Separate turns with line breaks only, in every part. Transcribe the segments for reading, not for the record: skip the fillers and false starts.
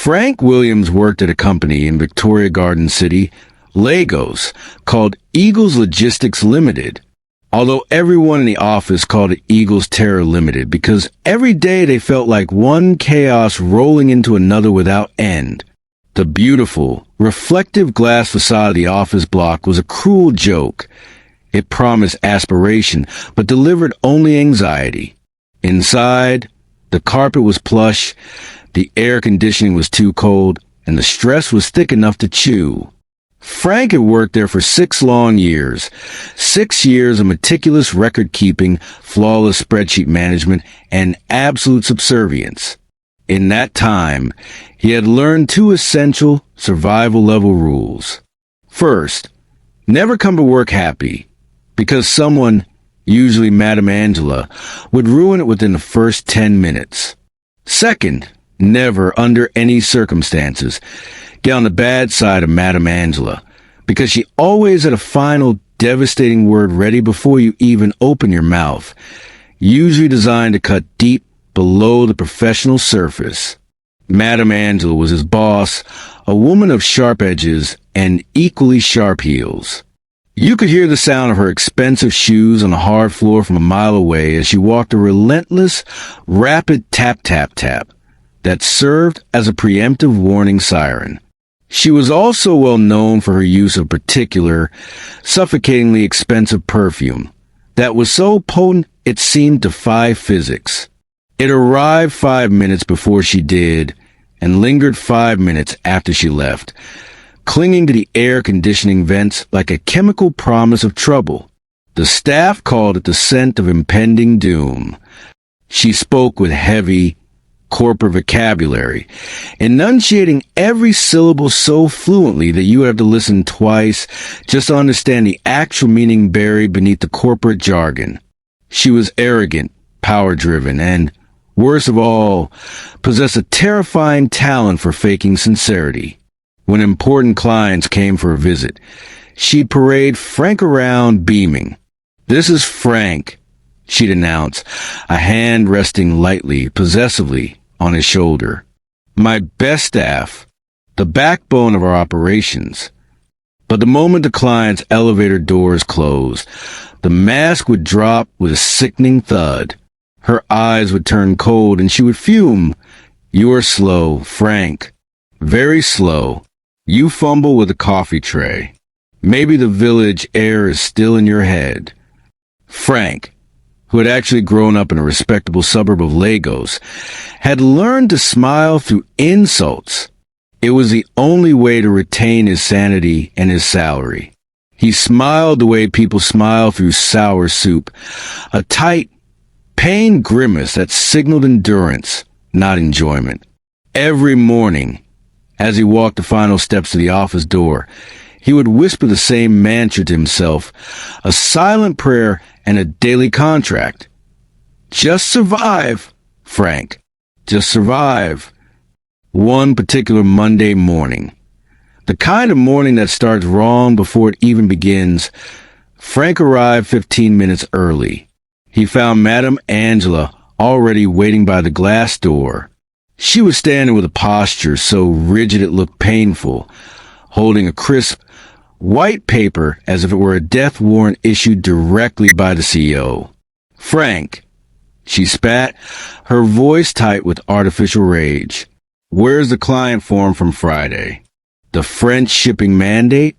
Frank Williams worked at a company in Victoria Garden City, Lagos, called Eagles Logistics Limited, although everyone in the office called it Eagles Terror Limited because every day they felt like one chaos rolling into another without end. The beautiful, reflective glass facade of the office block was a cruel joke. It promised aspiration, but delivered only anxiety. Inside, the carpet was plush, the air conditioning was too cold, and the stress was thick enough to chew. Frank had worked there for 6 long years. 6 years of meticulous record-keeping, flawless spreadsheet management, and absolute subservience. In that time, he had learned 2 essential survival-level rules. First, never come to work happy, because someone, usually Madame Angela, would ruin it within the first 10 minutes. Second, never, under any circumstances, get on the bad side of Madame Angela, because she always had a final, devastating word ready before you even open your mouth, usually designed to cut deep below the professional surface. Madame Angela was his boss, a woman of sharp edges and equally sharp heels. You could hear the sound of her expensive shoes on the hard floor from a mile away as she walked a relentless, rapid tap-tap-tap that served as a preemptive warning siren. She was also well known for her use of particular, suffocatingly expensive perfume that was so potent it seemed to defy physics. It arrived 5 minutes before she did and lingered 5 minutes after she left, clinging to the air conditioning vents like a chemical promise of trouble. The staff called it the scent of impending doom. She spoke with heavy, corporate vocabulary, enunciating every syllable so fluently that you would have to listen twice just to understand the actual meaning buried beneath the corporate jargon. She was arrogant, power-driven, and, worst of all, possessed a terrifying talent for faking sincerity. When important clients came for a visit, she'd parade Frank around beaming. "This is Frank," she'd announce, a hand resting lightly, possessively, on his shoulder. "My best staff, the backbone of our operations." But the moment the client's elevator doors closed, the mask would drop with a sickening thud. Her eyes would turn cold and she would fume. "You are slow, Frank. Very slow. You fumble with a coffee tray. Maybe the village air is still in your head." Frank, who had actually grown up in a respectable suburb of Lagos, had learned to smile through insults. It was the only way to retain his sanity and his salary. He smiled the way people smile through sour soup, a tight, pained grimace that signaled endurance, not enjoyment. Every morning, as he walked the final steps to the office door, he would whisper the same mantra to himself, a silent prayer and a daily contract. "Just survive, Frank. Just survive." One particular Monday morning, the kind of morning that starts wrong before it even begins, Frank arrived 15 minutes early. He found Madame Angela already waiting by the glass door. She was standing with a posture so rigid it looked painful, holding a crisp, white paper as if it were a death warrant issued directly by the CEO. "Frank," she spat, her voice tight with artificial rage. "Where's the client form from Friday? The French shipping mandate?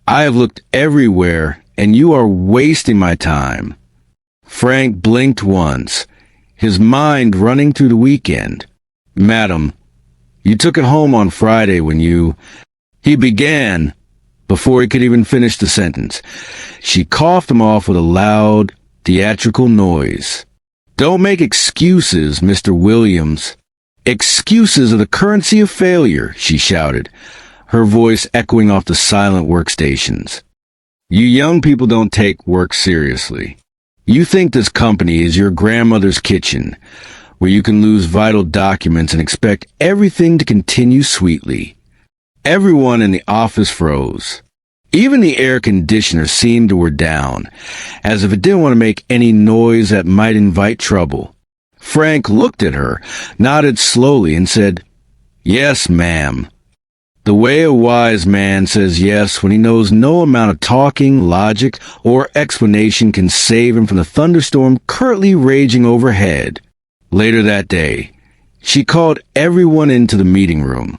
I have looked everywhere, and you are wasting my time." Frank blinked once, his mind running through the weekend. "Madam, you took it home on Friday when you—" He began before he could even finish the sentence. She coughed him off with a loud, theatrical noise. "Don't make excuses, Mr. Williams. Excuses are the currency of failure," she shouted, her voice echoing off the silent workstations. "You young people don't take work seriously. You think this company is your grandmother's kitchen, where you can lose vital documents and expect everything to continue sweetly." Everyone in the office froze. Even the air conditioner seemed to wear down, as if it didn't want to make any noise that might invite trouble. Frank looked at her, nodded slowly, and said, Yes, ma'am. The way a wise man says yes when he knows no amount of talking, logic, or explanation can save him from the thunderstorm currently raging overhead. Later that day, she called everyone into the meeting room.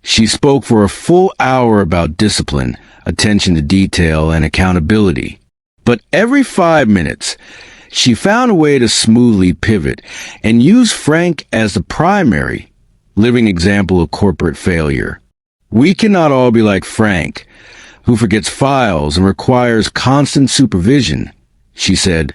She spoke for a full hour about discipline, attention to detail, and accountability. But every 5 minutes, she found a way to smoothly pivot and use Frank as the primary, living example of corporate failure. We cannot all be like Frank, who forgets files and requires constant supervision, she said,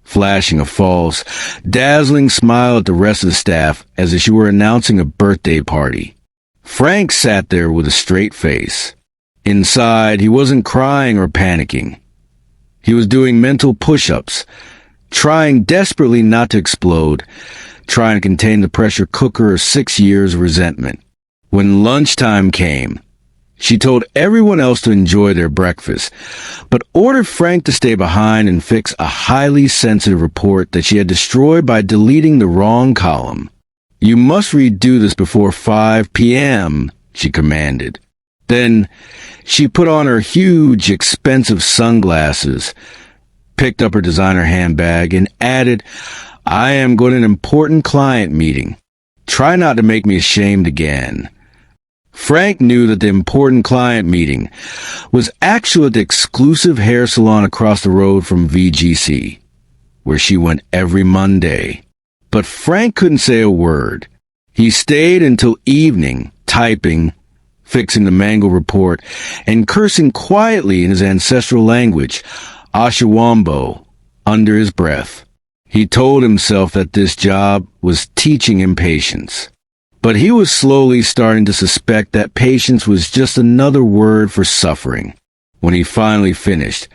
flashing a false, dazzling smile at the rest of the staff as if she were announcing a birthday party. Frank sat there with a straight face. Inside, he wasn't crying or panicking. He was doing mental push-ups, trying desperately not to explode, trying to contain the pressure cooker of 6 years of resentment. When lunchtime came, she told everyone else to enjoy their breakfast, but ordered Frank to stay behind and fix a highly sensitive report that she had destroyed by deleting the wrong column. "You must redo this before 5 p.m., she commanded. Then she put on her huge, expensive sunglasses, picked up her designer handbag, and added, "I am going to an important client meeting. Try not to make me ashamed again." Frank knew that the important client meeting was actually at the exclusive hair salon across the road from VGC, where she went every Monday. But Frank couldn't say a word. He stayed until evening, typing, fixing the mangled report, and cursing quietly in his ancestral language, Ashawambo, under his breath. He told himself that this job was teaching him patience. But he was slowly starting to suspect that patience was just another word for suffering. When he finally finished,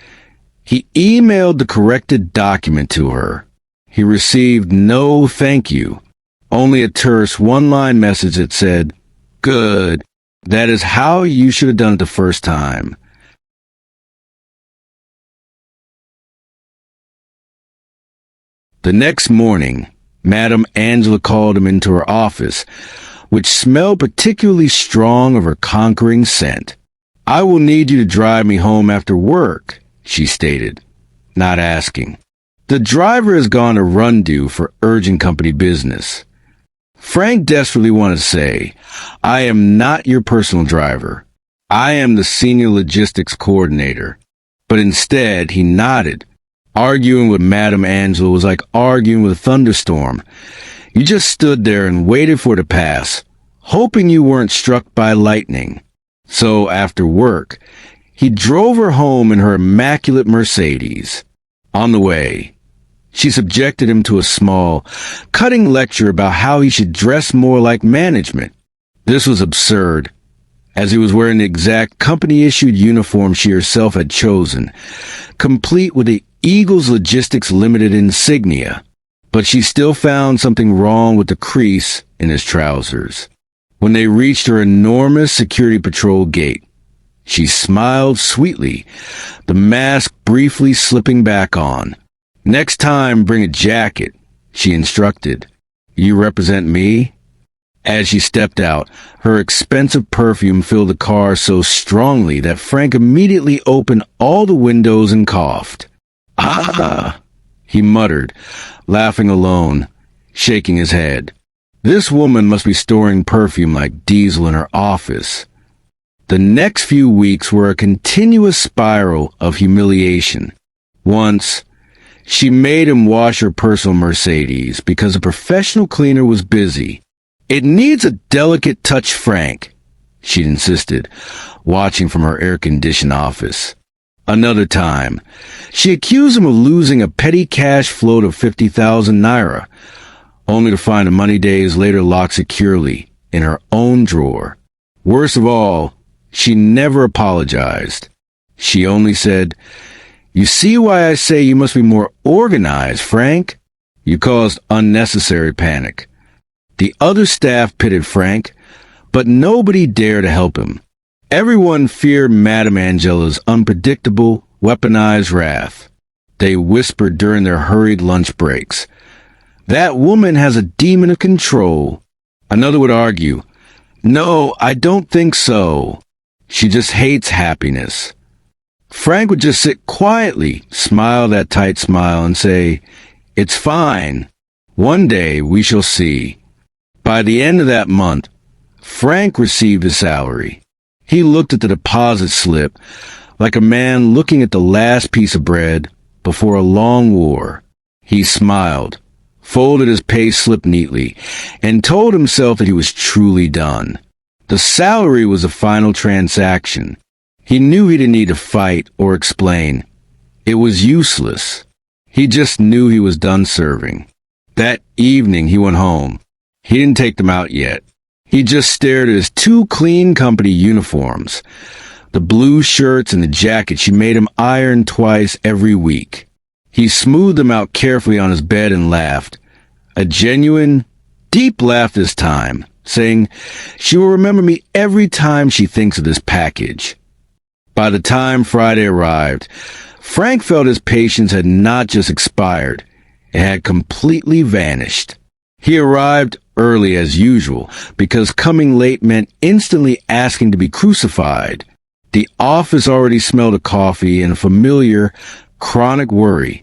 he emailed the corrected document to her. He received no thank you, only a terse one-line message that said, "Good. That is how you should have done it the first time." The next morning, Madame Angela called him into her office, which smelled particularly strong of her conquering scent. "I will need you to drive me home after work," she stated, not asking. "The driver has gone to Rundu for urgent company business." Frank desperately wanted to say, "I am not your personal driver. I am the senior logistics coordinator." But instead, he nodded. Arguing with Madame Angela was like arguing with a thunderstorm. You just stood there and waited for it to pass, hoping you weren't struck by lightning. So after work, he drove her home in her immaculate Mercedes. On the way, she subjected him to a small, cutting lecture about how he should dress more like management. This was absurd, as he was wearing the exact company-issued uniform she herself had chosen, complete with the Eagles Logistics Limited insignia. But she still found something wrong with the crease in his trousers. When they reached her enormous security patrol gate, she smiled sweetly, the mask briefly slipping back on. "Next time, bring a jacket," she instructed. "You represent me?" As she stepped out, her expensive perfume filled the car so strongly that Frank immediately opened all the windows and coughed. "Ah!" he muttered, laughing alone, shaking his head. This woman must be storing perfume like diesel in her office. The next few weeks were a continuous spiral of humiliation. Once, she made him wash her personal Mercedes because a professional cleaner was busy. "It needs a delicate touch, Frank," she insisted, watching from her air-conditioned office. Another time, she accused him of losing a petty cash float of 50,000 naira, only to find the money days later locked securely in her own drawer. Worst of all, she never apologized. She only said, "You see why I say you must be more organized, Frank? You caused unnecessary panic." The other staff pitied Frank, but nobody dared to help him. Everyone feared Madame Angela's unpredictable, weaponized wrath. They whispered during their hurried lunch breaks, "That woman has a demon of control." Another would argue, No, I don't think so. She just hates happiness. Frank would just sit quietly, smile that tight smile, and say, "It's fine. One day we shall see." By the end of that month, Frank received his salary. He looked at the deposit slip like a man looking at the last piece of bread before a long war. He smiled, folded his pay slip neatly, and told himself that he was truly done. The salary was a final transaction. He knew he didn't need to fight or explain. It was useless. He just knew he was done serving. That evening he went home. He didn't take them out yet. He just stared at his two clean company uniforms. The blue shirts and the jacket she made him iron twice every week. He smoothed them out carefully on his bed and laughed. A genuine, deep laugh this time, saying, "She will remember me every time she thinks of this package." By the time Friday arrived, Frank felt his patience had not just expired, it had completely vanished. He arrived early as usual, because coming late meant instantly asking to be crucified. The office already smelled of coffee and a familiar, chronic worry.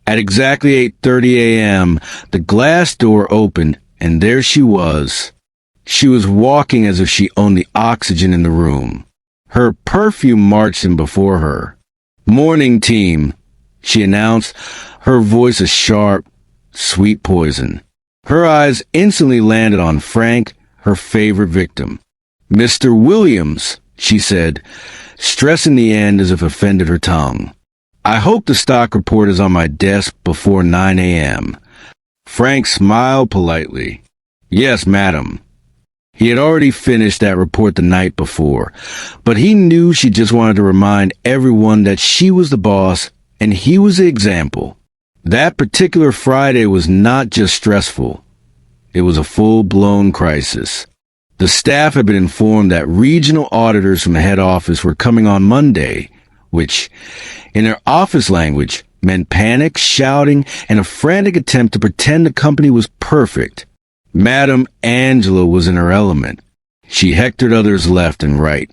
At exactly 8:30 a.m., the glass door opened, and there she was. She was walking as if she owned the oxygen in the room. Her perfume marched in before her. "Morning, team," she announced, her voice a sharp, sweet poison. Her eyes instantly landed on Frank, her favorite victim. "Mr. Williams," she said, stressing the end as if offended her tongue. "I hope the stock report is on my desk before 9 a.m. Frank smiled politely. "Yes, madam." He had already finished that report the night before, but he knew she just wanted to remind everyone that she was the boss and he was the example. That particular Friday was not just stressful. It was a full-blown crisis. The staff had been informed that regional auditors from the head office were coming on Monday, which, in their office language, meant panic, shouting, and a frantic attempt to pretend the company was perfect. Madam Angela was in her element. She hectored others left and right,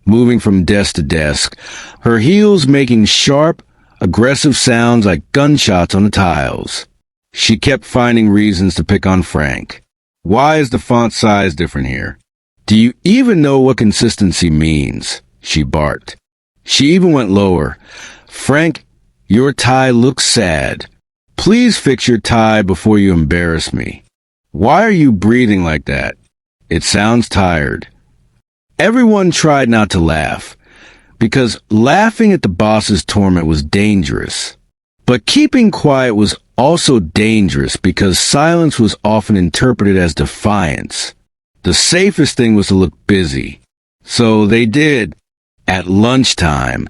moving from desk to desk, her heels making sharp, aggressive sounds like gunshots on the tiles. She kept finding reasons to pick on Frank. "Why is the font size different here? Do you even know what consistency means?" she barked. She even went lower. "Frank, your tie looks sad. Please fix your tie before you embarrass me. Why are you breathing like that? It sounds tired." Everyone tried not to laugh, because laughing at the boss's torment was dangerous. But keeping quiet was also dangerous because silence was often interpreted as defiance. The safest thing was to look busy. So they did. At lunchtime,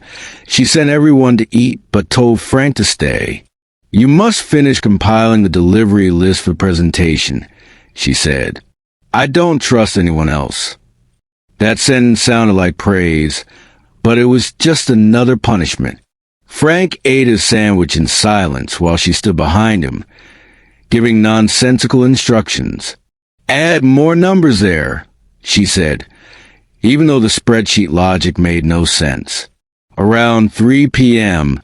she sent everyone to eat but told Frank to stay. "You must finish compiling the delivery list for presentation," she said. "I don't trust anyone else." That sentence sounded like praise, but it was just another punishment. Frank ate his sandwich in silence while she stood behind him, giving nonsensical instructions. "Add more numbers there," she said, even though the spreadsheet logic made no sense. Around 3 p.m.,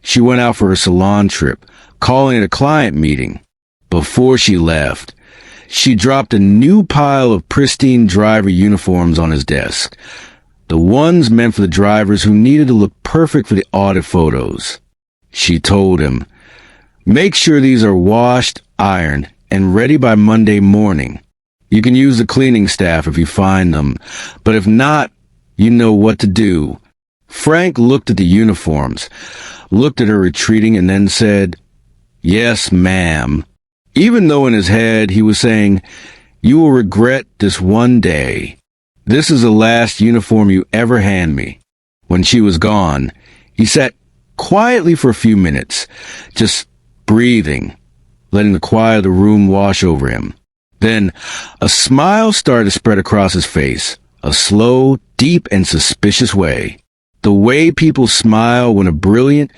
she went out for her salon trip, calling it a client meeting. Before she left, she dropped a new pile of pristine driver uniforms on his desk, the ones meant for the drivers who needed to look perfect for the audit photos. She told him, "Make sure these are washed, ironed, and ready by Monday morning. You can use the cleaning staff if you find them, but if not, you know what to do." Frank looked at the uniforms, looked at her retreating, and then said, "Yes, ma'am," even though in his head he was saying, "You will regret this one day. This is the last uniform you ever hand me." When she was gone, he sat quietly for a few minutes, just breathing, letting the quiet of the room wash over him. Then a smile started to spread across his face, a slow, deep, and suspicious way. The way people smile when a brilliant,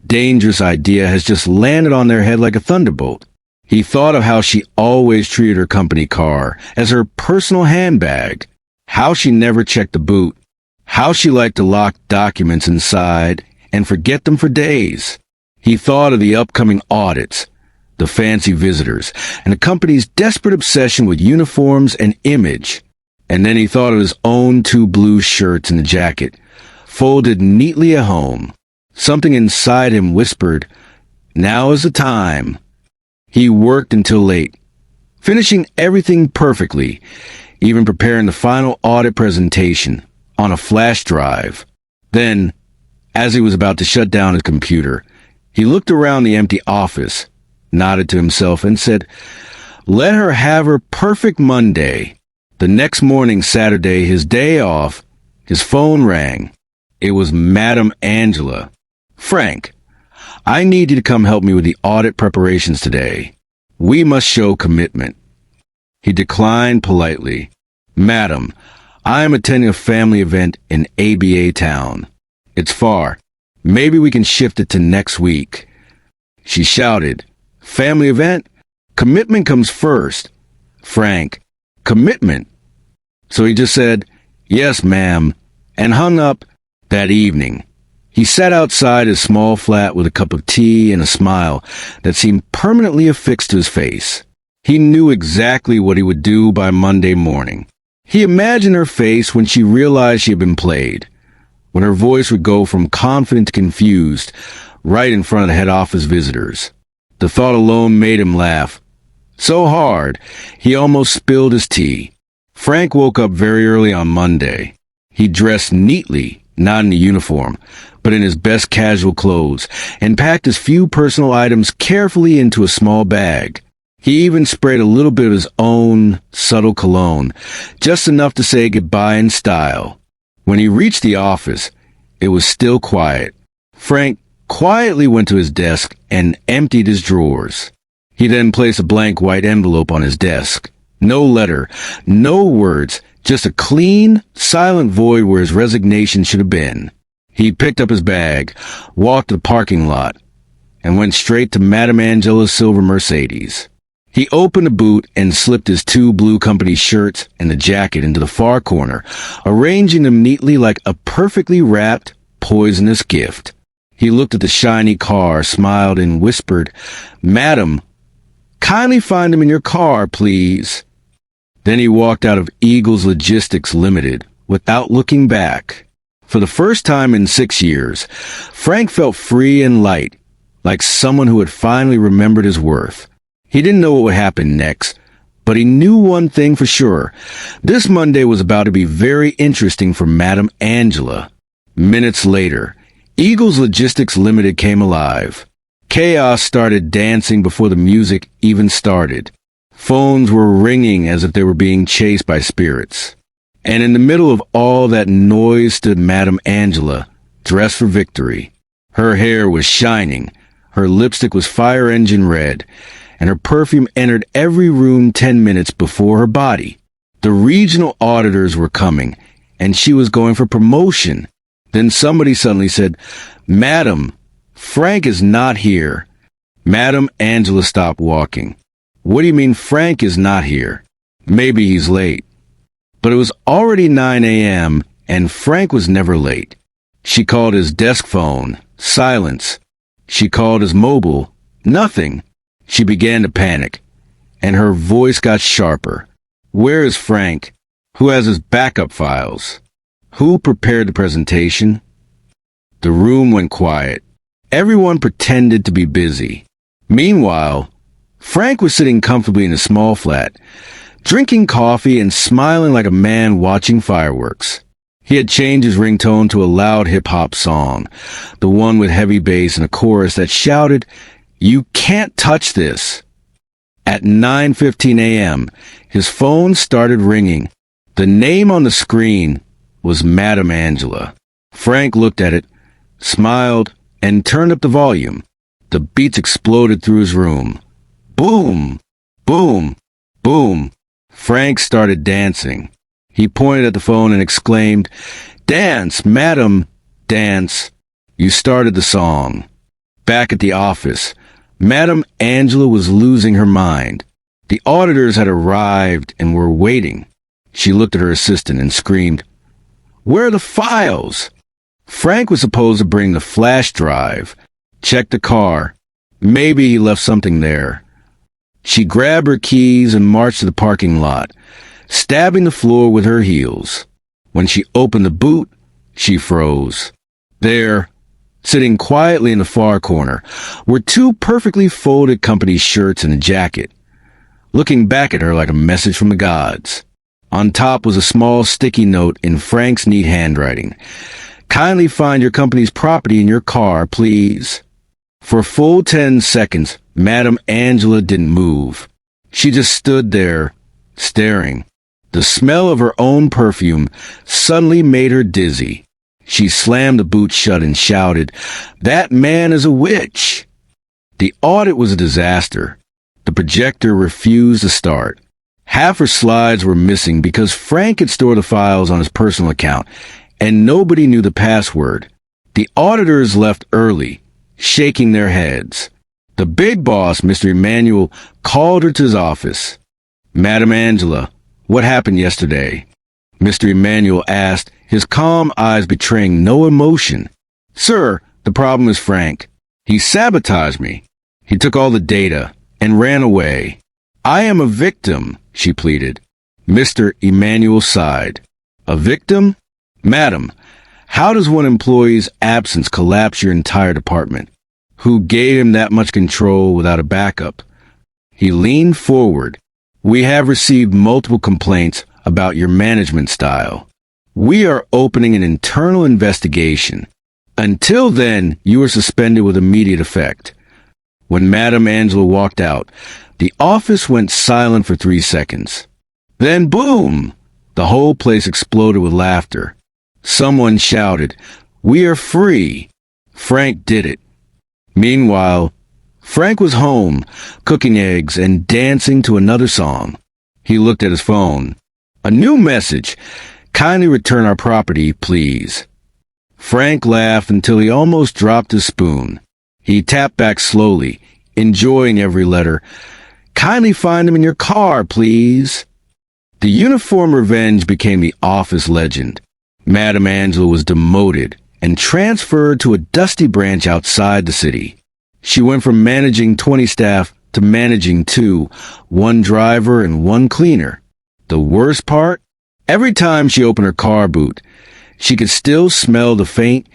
dangerous idea has just landed on their head like a thunderbolt. He thought of how she always treated her company car as her personal handbag. how she never checked the boot, how she liked to lock documents inside and forget them for days. He thought of the upcoming audits, the fancy visitors, and the company's desperate obsession with uniforms and image. And then he thought of his own 2 blue shirts and a jacket, folded neatly at home. Something inside him whispered, "Now is the time." He worked until late, finishing everything perfectly, even preparing the final audit presentation on a flash drive. Then, as he was about to shut down his computer, he looked around the empty office, nodded to himself, and said, "Let her have her perfect Monday." The next morning, Saturday, his day off, his phone rang. It was Madame Angela. "Frank, I need you to come help me with the audit preparations today. We must show commitment." He declined politely. "Madam, I am attending a family event in ABA town. It's far. Maybe we can shift it to next week." She shouted, "Family event? Commitment comes first. Frank, commitment." So he just said, "Yes, ma'am," and hung up. That evening, he sat outside his small flat with a cup of tea and a smile that seemed permanently affixed to his face. He knew exactly what he would do by Monday morning. He imagined her face when she realized she had been played, when her voice would go from confident to confused, right in front of the head office visitors. The thought alone made him laugh. So hard, he almost spilled his tea. Frank woke up very early on Monday. He dressed neatly, not in a uniform, but in his best casual clothes, and packed his few personal items carefully into a small bag. He even sprayed a little bit of his own subtle cologne, just enough to say goodbye in style. When he reached the office, it was still quiet. Frank quietly went to his desk and emptied his drawers. He then placed a blank white envelope on his desk. No letter, no words, just a clean, silent void where his resignation should have been. He picked up his bag, walked to the parking lot, and went straight to Madame Angela's silver Mercedes. He opened the boot and slipped his 2 blue company shirts and the jacket into the far corner, arranging them neatly like a perfectly wrapped, poisonous gift. He looked at the shiny car, smiled, and whispered, "Madam, kindly find him in your car, please." Then he walked out of Eagles Logistics Limited without looking back. For the first time in 6 years, Frank felt free and light, like someone who had finally remembered his worth. He didn't know what would happen next, but he knew one thing for sure. This Monday was about to be very interesting for Madame Angela. Minutes later, Eagles Logistics Limited came alive. Chaos started dancing before the music even started. Phones were ringing as if they were being chased by spirits. And in the middle of all that noise stood Madame Angela, dressed for victory. Her hair was shining, her lipstick was fire engine red, and her perfume entered every room 10 minutes before her body. The regional auditors were coming, and she was going for promotion. Then somebody suddenly said, "Madam, Frank is not here." Madame Angela stopped walking. "What do you mean Frank is not here? Maybe he's late." But it was already 9 a.m., and Frank was never late. She called his desk phone. Silence. She called his mobile. Nothing. She began to panic, and her voice got sharper. Where is Frank? Who has his backup files? Who prepared the presentation? The room went quiet. Everyone pretended to be busy. Meanwhile, Frank was sitting comfortably in a small flat, drinking coffee and smiling like a man watching fireworks. He had changed his ringtone to a loud hip-hop song, the one with heavy bass and a chorus that shouted, "You can't touch this." At 9:15 a.m., his phone started ringing. The name on the screen was Madame Angela. Frank looked at it, smiled, and turned up the volume. The beats exploded through his room. Boom! Boom! Boom! Frank started dancing. He pointed at the phone and exclaimed, "Dance, madam, dance." You started the song. Back at the office, Madame Angela was losing her mind. The auditors had arrived and were waiting. She looked at her assistant and screamed, "Where are the files?" Frank was supposed to bring the flash drive. Check the car. Maybe he left something there. She grabbed her keys and marched to the parking lot, stabbing the floor with her heels. When she opened the boot, she froze. There, sitting quietly in the far corner, were two perfectly folded company shirts and a jacket, looking back at her like a message from the gods. On top was a small sticky note in Frank's neat handwriting. "Kindly find your company's property in your car, please." For a full 10 seconds, Madame Angela didn't move. She just stood there, staring. The smell of her own perfume suddenly made her dizzy. She slammed the boot shut and shouted, "That man is a witch!" The audit was a disaster. The projector refused to start. Half her slides were missing because Frank had stored the files on his personal account, and nobody knew the password. The auditors left early, shaking their heads. The big boss, Mr. Emmanuel, called her to his office. "Madame Angela, what happened yesterday?" Mr. Emmanuel asked, his calm eyes betraying no emotion. "Sir, the problem is Frank. He sabotaged me. He took all the data and ran away." "I am a victim," she pleaded. Mr. Emmanuel sighed. "A victim? Madam, how does one employee's absence collapse your entire department? Who gave him that much control without a backup?" He leaned forward. "We have received multiple complaints about your management style. We are opening an internal investigation. Until then, you are suspended with immediate effect." When Madame Angela walked out, the office went silent for 3 seconds. Then boom! The whole place exploded with laughter. Someone shouted, "We are free!" Frank did it. Meanwhile, Frank was home, cooking eggs and dancing to another song. He looked at his phone. A new message. "Kindly return our property, please." Frank laughed until he almost dropped his spoon. He tapped back slowly, enjoying every letter. "Kindly find them in your car, please." The uniform revenge became the office legend. Madame Angela was demoted and transferred to a dusty branch outside the city. She went from managing 20 staff to managing 2, 1 driver and 1 cleaner. The worst part? Every time she opened her car boot, she could still smell the faint,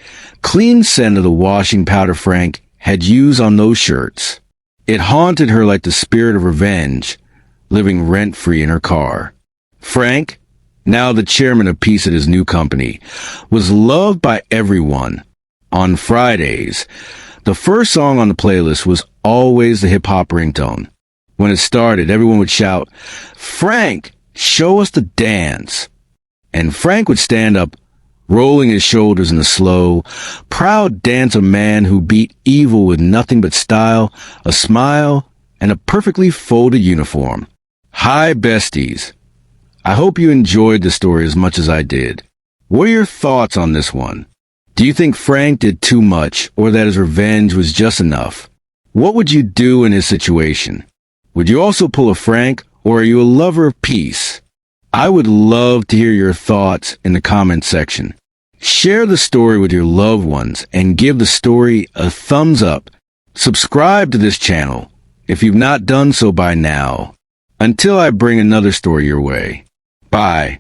clean scent of the washing powder Frank had used on those shirts. It haunted her like the spirit of revenge, living rent-free in her car. Frank, now the chairman of peace at his new company, was loved by everyone. On Fridays, the first song on the playlist was always the hip-hop ringtone. When it started, everyone would shout, "Frank, show us the dance." And Frank would stand up, rolling his shoulders in the slow, proud dance of a man who beat evil with nothing but style, a smile, and a perfectly folded uniform. Hi, besties. I hope you enjoyed the story as much as I did. What are your thoughts on this one? Do you think Frank did too much, or that his revenge was just enough? What would you do in his situation? Would you also pull a Frank, or are you a lover of peace? I would love to hear your thoughts in the comment section. Share the story with your loved ones and give the story a thumbs up. Subscribe to this channel if you've not done so by now. Until I bring another story your way. Bye.